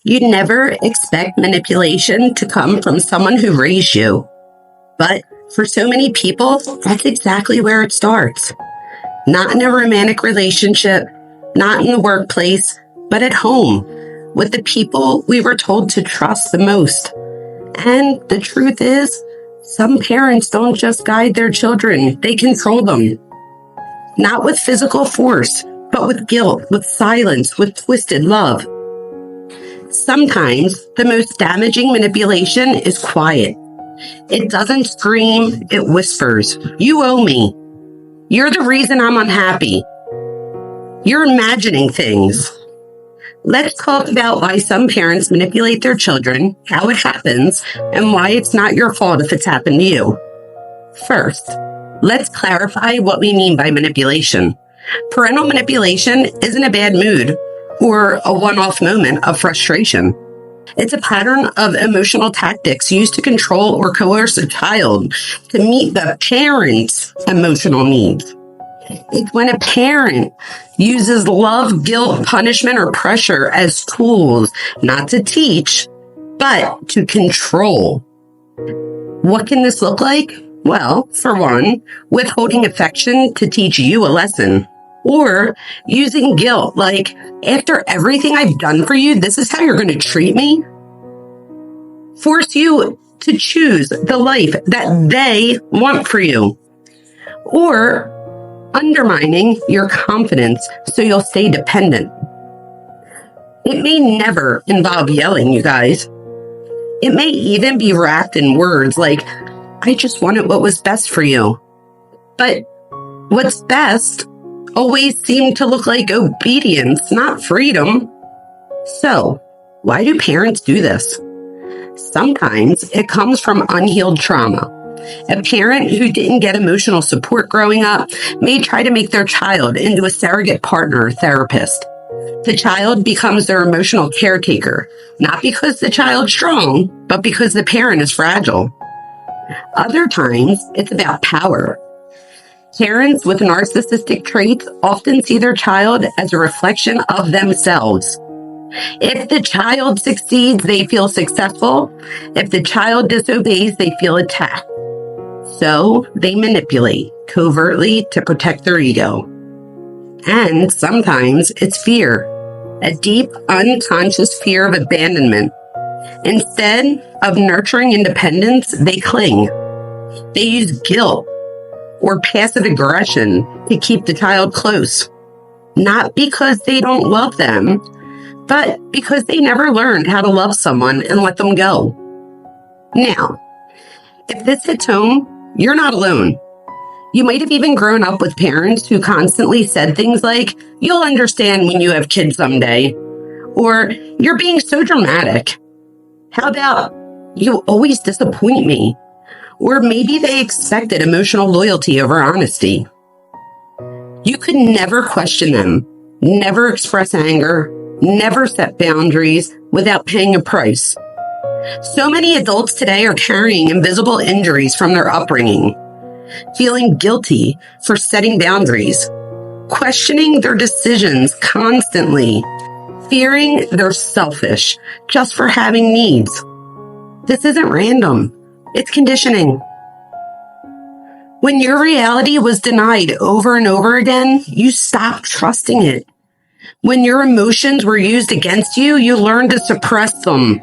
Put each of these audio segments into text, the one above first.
You never expect manipulation to come from someone who raised you. But for so many people, that's exactly where it starts. Not in a romantic relationship, not in the workplace, but at home, with the people we were told to trust the most. And the truth is, some parents don't just guide their children, they control them. Not with physical force, but with guilt, with silence, with twisted love. Sometimes the most damaging manipulation is quiet. It doesn't scream, it whispers. You owe me. You're the reason I'm unhappy. You're imagining things. Let's talk about why some parents manipulate their children, how it happens, and why it's not your fault if it's happened to you. First, let's clarify what we mean by manipulation. Parental manipulation isn't a bad mood or a one-off moment of frustration. It's a pattern of emotional tactics used to control or coerce a child to meet the parent's emotional needs. It's when a parent uses love, guilt, punishment, or pressure as tools, not to teach, but to control. What can this look like? Well, for one, withholding affection to teach you a lesson. Or using guilt, like, after everything I've done for you, this is how you're going to treat me? Force you to choose the life that they want for you. Or undermining your confidence so you'll stay dependent. It may never involve yelling, you guys. It may even be wrapped in words like, I just wanted what was best for you. But what's best always seemed to look like obedience, not freedom. So, why do parents do this? Sometimes it comes from unhealed trauma. A parent who didn't get emotional support growing up may try to make their child into a surrogate partner or therapist. The child becomes their emotional caretaker, not because the child's strong, but because the parent is fragile. Other times, it's about power. Parents with narcissistic traits often see their child as a reflection of themselves. If the child succeeds, they feel successful. If the child disobeys, they feel attacked. So they manipulate covertly to protect their ego. And sometimes it's fear, a deep, unconscious fear of abandonment. Instead of nurturing independence, they cling. They use guilt or passive aggression to keep the child close. Not because they don't love them, but because they never learned how to love someone and let them go. Now, if this hits home, you're not alone. You might have even grown up with parents who constantly said things like, you'll understand when you have kids someday, or you're being so dramatic. How about, you always disappoint me? Or maybe they expected emotional loyalty over honesty. You could never question them, never express anger, never set boundaries without paying a price. So many adults today are carrying invisible injuries from their upbringing, feeling guilty for setting boundaries, questioning their decisions constantly, fearing they're selfish just for having needs. This isn't random. It's conditioning. When your reality was denied over and over again, you stopped trusting it. When your emotions were used against you, you learned to suppress them.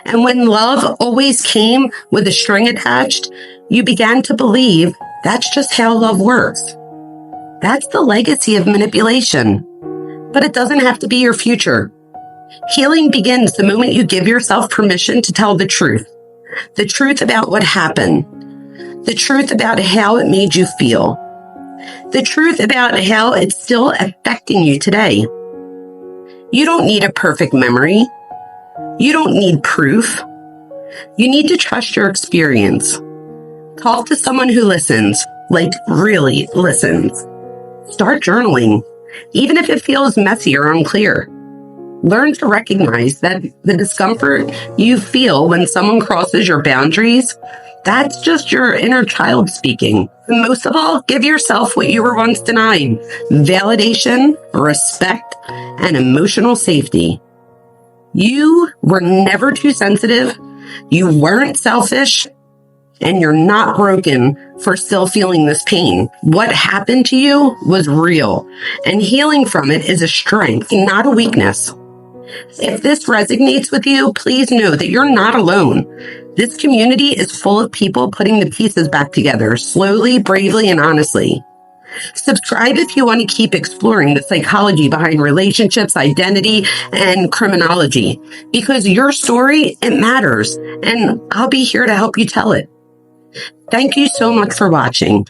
And when love always came with a string attached, you began to believe that's just how love works. That's the legacy of manipulation. But it doesn't have to be your future. Healing begins the moment you give yourself permission to tell the truth. The truth about what happened. The truth about how it made you feel. The truth about how it's still affecting you today. You don't need a perfect memory. You don't need proof. You need to trust your experience. Talk to someone who listens, like really listens. Start journaling, even if it feels messy or unclear. Learn to recognize that the discomfort you feel when someone crosses your boundaries, that's just your inner child speaking. And most of all, give yourself what you were once denied: validation, respect, and emotional safety. You were never too sensitive. You weren't selfish. And you're not broken for still feeling this pain. What happened to you was real, and healing from it is a strength, not a weakness. If this resonates with you, please know that you're not alone. This community is full of people putting the pieces back together, slowly, bravely, and honestly. Subscribe if you want to keep exploring the psychology behind relationships, identity, and criminology, because your story, it matters, and I'll be here to help you tell it. Thank you so much for watching.